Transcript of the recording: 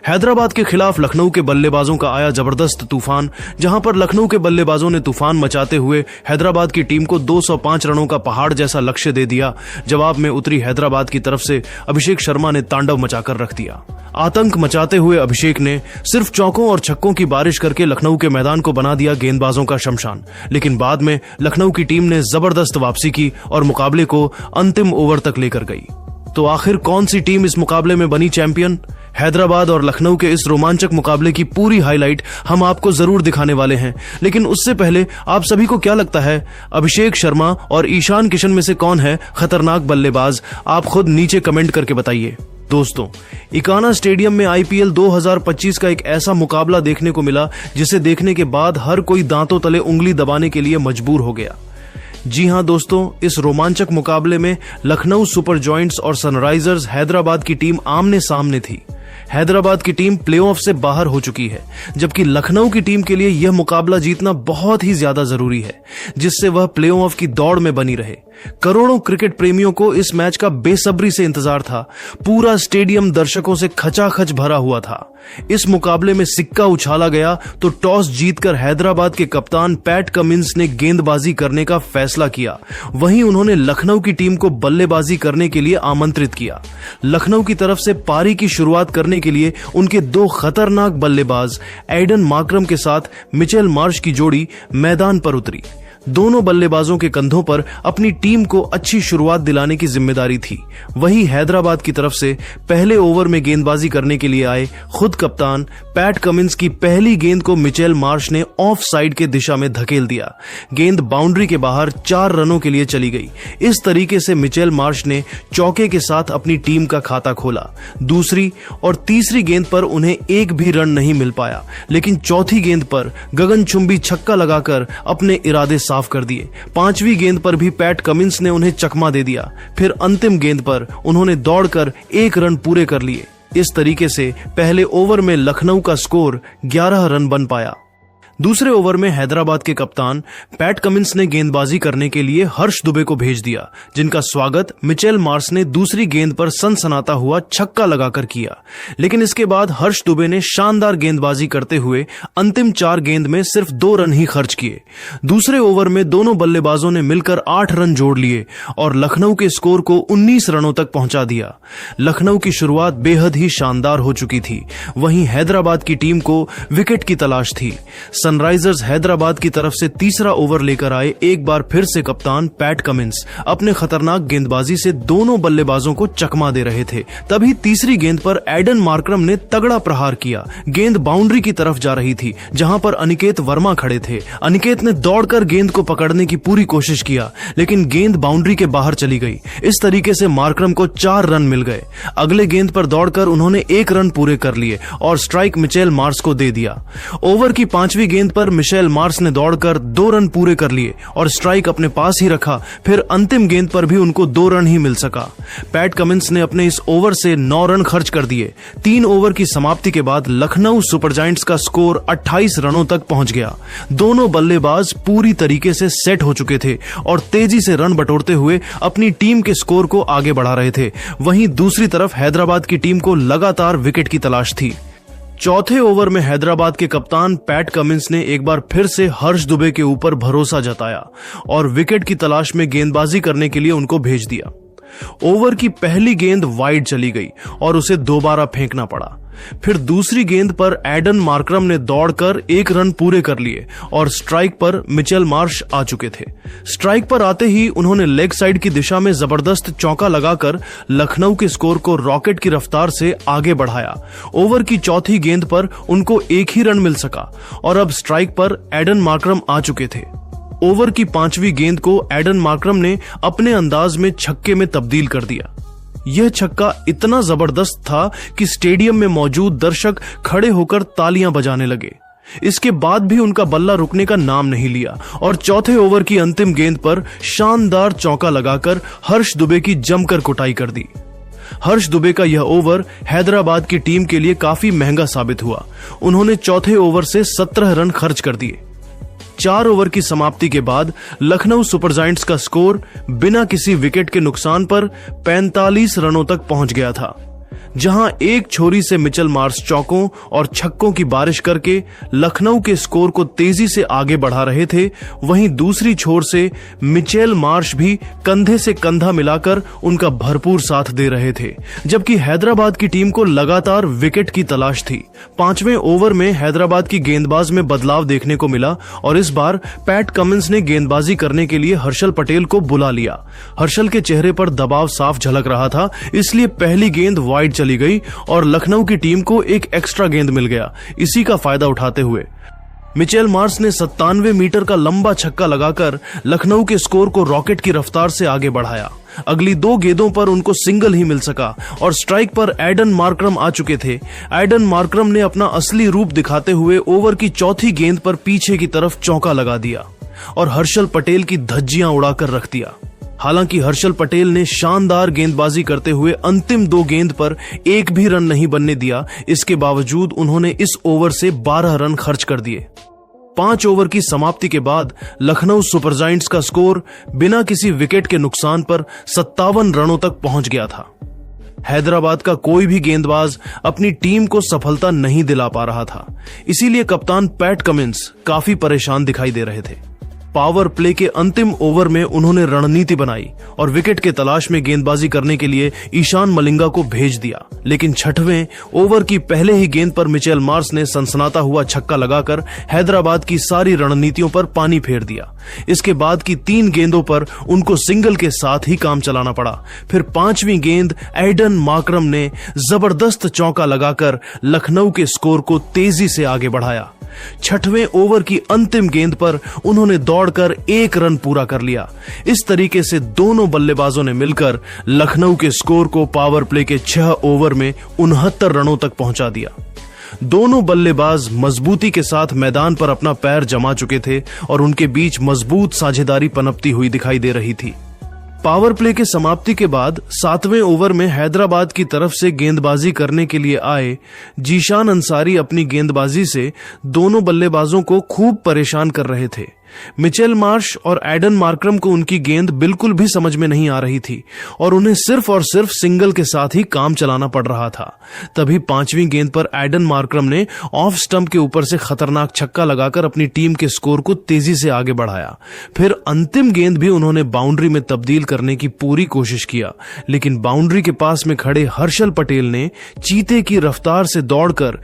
हैदराबाद के खिलाफ लखनऊ के बल्लेबाजों का आया जबरदस्त तूफान, जहां पर लखनऊ के बल्लेबाजों ने तूफान मचाते हुए हैदराबाद की टीम को 205 रनों का पहाड़ जैसा लक्ष्य दे दिया। जवाब में उतरी हैदराबाद की तरफ से अभिषेक शर्मा ने तांडव मचाकर रख दिया। आतंक मचाते हुए अभिषेक ने सिर्फ चौकों और छक्कों की बारिश करके लखनऊ के मैदान को बना दिया गेंदबाजों का शमशान। लेकिन बाद में लखनऊ की टीम ने जबरदस्त वापसी की और मुकाबले को अंतिम ओवर तक लेकर गई। तो आखिर कौन सी टीम इस मुकाबले में बनी चैंपियन? हैदराबाद और लखनऊ के इस रोमांचक मुकाबले की पूरी हाईलाइट हम आपको जरूर दिखाने वाले हैं। लेकिन उससे पहले आप सभी को क्या लगता है, अभिषेक शर्मा और ईशान किशन में से कौन है खतरनाक बल्लेबाज? आप खुद नीचे कमेंट करके बताइए। दोस्तों, इकाना स्टेडियम में आईपीएल 2025 का एक ऐसा मुकाबला देखने को मिला जिसे देखने के बाद हर कोई दांतों तले उंगली दबाने के लिए मजबूर हो गया। जी हां दोस्तों, इस रोमांचक मुकाबले में लखनऊ सुपर जॉयंट्स और सनराइजर्स हैदराबाद की टीम आमने सामने थी। हैदराबाद की टीम प्लेऑफ से बाहर हो चुकी है, जबकि लखनऊ की टीम के लिए यह मुकाबला जीतना बहुत ही ज्यादा जरूरी है, जिससे वह प्लेऑफ की दौड़ में बनी रहे। करोड़ों क्रिकेट प्रेमियों को इस मैच का बेसब्री से इंतजार था। पूरा स्टेडियम दर्शकों से खचाखच भरा हुआ था। इस मुकाबले में सिक्का उछाला गया तो टॉस जीतकर हैदराबाद के कप्तान पैट कमिंस ने गेंदबाजी करने का फैसला किया। वहीं उन्होंने लखनऊ की टीम को बल्लेबाजी करने के लिए आमंत्रित किया। लखनऊ की तरफ से पारी की शुरुआत करने के लिए उनके दो खतरनाक बल्लेबाज एडन मार्क्रम के साथ मिचेल मार्श की जोड़ी मैदान पर उतरी। दोनों बल्लेबाजों के कंधों पर अपनी टीम को अच्छी शुरुआत दिलाने की जिम्मेदारी थी। वहीं हैदराबाद की तरफ से पहले ओवर में गेंदबाजी करने के लिए आए खुद कप्तान पैट कमिंस की पहली गेंद को मिचेल मार्श ने ऑफ साइड के दिशा में धकेल दिया। गेंद बाउंड्री के बाहर 4 रनों के लिए चली गई। इस तरीके से मिचेल मार्श ने चौके के साथ अपनी टीम का खाता खोला। दूसरी और तीसरी गेंद पर उन्हें एक भी रन नहीं मिल पाया, लेकिन चौथी गेंद पर गगनचुंबी छक्का लगाकर अपने इरादे साफ कर दिए। 5वीं गेंद पर भी पैट कमिंस ने उन्हें चकमा दे दिया। फिर अंतिम गेंद पर उन्होंने दौड़कर 1 रन पूरे कर लिए। इस तरीके से पहले ओवर में लखनऊ का स्कोर 11 रन बन पाया। दूसरे ओवर में हैदराबाद के कप्तान पैट कमिंस ने गेंदबाजी करने के लिए हर्ष दुबे को भेज दिया, जिनका स्वागत मिचेल मार्श ने दूसरी गेंद पर सनसनाता हुआ छक्का लगाकर किया। लेकिन इसके बाद हर्ष दुबे ने शानदार गेंदबाजी करते हुए अंतिम 4 गेंद में सिर्फ 2 रन ही खर्च किए। दूसरे ओवर में दोनों बल्लेबाजों ने मिलकर 8 रन जोड़ लिए और लखनऊ के स्कोर को 19 रनों तक पहुंचा दिया। लखनऊ की शुरुआत बेहद ही शानदार हो चुकी थी। वहीं हैदराबाद की टीम को विकेट की तलाश थी। सनराइजर्स हैदराबाद की तरफ से तीसरा ओवर लेकर आए एक बार फिर से कप्तान पैट कमिंस अपने खतरनाक गेंदबाजी से दोनों बल्लेबाजों को चकमा दे रहे थे। तभी तीसरी गेंद पर एडन मार्क्रम ने तगड़ा प्रहार किया। गेंद बाउंड्री की तरफ जा रही थी, जहां पर अनिकेत वर्मा खड़े थे। अनिकेत ने दौड़कर गेंद को पकड़ने की पूरी कोशिश किया, लेकिन गेंद बाउंड्री के बाहर चली गई। इस तरीके से मार्क्रम को 4 रन मिल गए। अगले गेंद पर दौड़कर उन्होंने 1 रन पूरे कर लिए और स्ट्राइक मिचेल मार्श को दे दिया। ओवर की 5वीं गेंद पर मिचेल मार्श ने दौड़कर 2 रन पूरे कर लिए और स्ट्राइक अपने पास ही रखा। फिर अंतिम गेंद पर भी उनको 2 रन ही मिल सका। पैट कमिंस ने अपने इस ओवर से 9 रन खर्च कर दिए। 3 ओवर की समाप्ति के बाद लखनऊ सुपर जायंट्स का स्कोर 28 रनों तक पहुंच गया। दोनों बल्लेबाज पूरी तरीके से सेट हो चुके थे और तेजी से रन बटोरते हुए अपनी टीम के स्कोर को आगे बढ़ा रहे थे। वहीं दूसरी तरफ हैदराबाद की टीम को लगातार विकेट की तलाश थी। चौथे ओवर में हैदराबाद के कप्तान पैट कमिंस ने एक बार फिर से हर्ष दुबे के ऊपर भरोसा जताया और विकेट की तलाश में गेंदबाजी करने के लिए उनको भेज दिया। ओवर की पहली गेंद वाइड चली गई और उसे दोबारा फेंकना पड़ा। फिर दूसरी गेंद पर एडन मार्क्रम ने दौड़कर 1 रन पूरे कर लिए और स्ट्राइक पर मिचेल मार्श आ चुके थे। स्ट्राइक पर आते ही उन्होंने लेग साइड की दिशा में जबरदस्त चौका लगाकर लखनऊ के स्कोर को रॉकेट की रफ्तार से आगे बढ़ाया। ओवर की चौथी गेंद पर उनको 1 ही रन मिल सका और अब स्ट्राइक पर एडन मार्क्रम आ चुके थे। ओवर की 5वीं गेंद को एडन मार्क्रम ने अपने अंदाज में छक्के में तब्दील कर दिया। यह छक्का इतना जबरदस्त था कि स्टेडियम में मौजूद दर्शक खड़े होकर तालियां बजाने लगे। इसके बाद भी उनका बल्ला रुकने का नाम नहीं लिया और चौथे ओवर की अंतिम गेंद पर शानदार चौका लगाकर हर्ष दुबे की जमकर कुटाई कर दी। हर्ष दुबे का यह ओवर हैदराबाद की टीम के लिए काफी महंगा साबित हुआ। उन्होंने चौथे ओवर से 17 रन खर्च कर दिए। 4 ओवर की समाप्ति के बाद लखनऊ सुपर जायंट्स का स्कोर बिना किसी विकेट के नुकसान पर 45 रनों तक पहुंच गया था। जहां एक छोरी से मिचेल मार्श चौकों और छक्कों की बारिश करके लखनऊ के स्कोर को तेजी से आगे बढ़ा रहे थे, वहीं दूसरी छोर से मिचेल मार्श भी कंधे से कंधा मिलाकर उनका भरपूर साथ दे रहे थे। जबकि हैदराबाद की टीम को लगातार विकेट की तलाश थी। 5वें ओवर में हैदराबाद की गेंदबाज में बदलाव देखने को मिला और इस बार पैट कमिंस ने गेंदबाजी करने के लिए हर्षल पटेल को बुला लिया। हर्षल के चेहरे पर दबाव साफ झलक रहा था, इसलिए पहली गेंद वाइड चली गई और लखनऊ की टीम को एक एक्स्ट्रा गेंद मिल गया। इसी का फायदा उठाते हुए मिचेल मार्श ने 97 मीटर का लंबा छक्का लगाकर लखनऊ के स्कोर को रॉकेट की रफ्तार से आगे बढ़ाया। अगली 2 गेंदों पर उनको सिंगल ही मिल सका और स्ट्राइक पर एडन मार्करम आ चुके थे। एडन मार्करम ने अपना असली रूप दिखाते हुए ओवर की चौथी गेंद पर पीछे की तरफ चौका लगा दिया और हर्षल पटेल की धज्जियां उड़ाकर रख दिया। हालांकि हर्षल पटेल ने शानदार गेंदबाजी करते हुए अंतिम 2 गेंद पर एक भी रन नहीं बनने दिया। इसके बावजूद उन्होंने इस ओवर से 12 रन खर्च कर दिए। 5 ओवर की समाप्ति के बाद लखनऊ सुपर जायंट्स का स्कोर बिना किसी विकेट के नुकसान पर 57 रनों तक पहुंच गया था। हैदराबाद का कोई भी गेंदबाज अपनी टीम को सफलता नहीं दिला पा रहा था, इसीलिए कप्तान पैट कमिंस काफी परेशान दिखाई दे रहे थे। पावर प्ले के अंतिम ओवर में उन्होंने रणनीति बनाई और विकेट के तलाश में गेंदबाजी करने के लिए ईशान मलिंगा को भेज दिया। लेकिन 6वें ओवर की पहले ही गेंद पर मिचेल मार्श ने सनसनाता हुआ छक्का लगाकर हैदराबाद की सारी रणनीतियों पर पानी फेर दिया। इसके बाद की 3 गेंदों पर उनको सिंगल के साथ ही काम चलाना पड़ा। फिर 5वीं गेंद एडन मार्करम ने जबरदस्त चौका लगाकर लखनऊ के स्कोर को तेजी से आगे बढ़ाया। 6वें ओवर की अंतिम गेंद पर उन्होंने दौड़कर 1 रन पूरा कर लिया। इस तरीके से दोनों बल्लेबाजों ने मिलकर लखनऊ के स्कोर को पावर प्ले के 6 ओवर में 69 रनों तक पहुंचा दिया। दोनों बल्लेबाज मजबूती के साथ मैदान पर अपना पैर जमा चुके थे और उनके बीच मजबूत साझेदारी पनपती हुई दिखाई दे रही थी। पावर प्ले के समाप्ति के बाद 7वें ओवर में हैदराबाद की तरफ से गेंदबाजी करने के लिए आए जीशान अंसारी अपनी गेंदबाजी से दोनों बल्लेबाजों को खूब परेशान कर रहे थे। मिचेल मार्श और एडन मार्करम को उनकी गेंद बिल्कुल भी समझ में नहीं आ रही थी और उन्हें सिर्फ और सिर्फ सिंगल के साथ ही काम चलाना पड़ रहा था। तभी 5वीं गेंद पर एडन मार्करम ने ऑफ स्टंप के ऊपर से खतरनाक छक्का लगाकर अपनी टीम के स्कोर को तेजी से आगे बढ़ाया। फिर अंतिम गेंद भी उन्होंने बाउंड्री में तब्दील करने की पूरी कोशिश किया, लेकिन बाउंड्री के पास में खड़े हर्षल पटेल ने चीते की रफ्तार से दौड़कर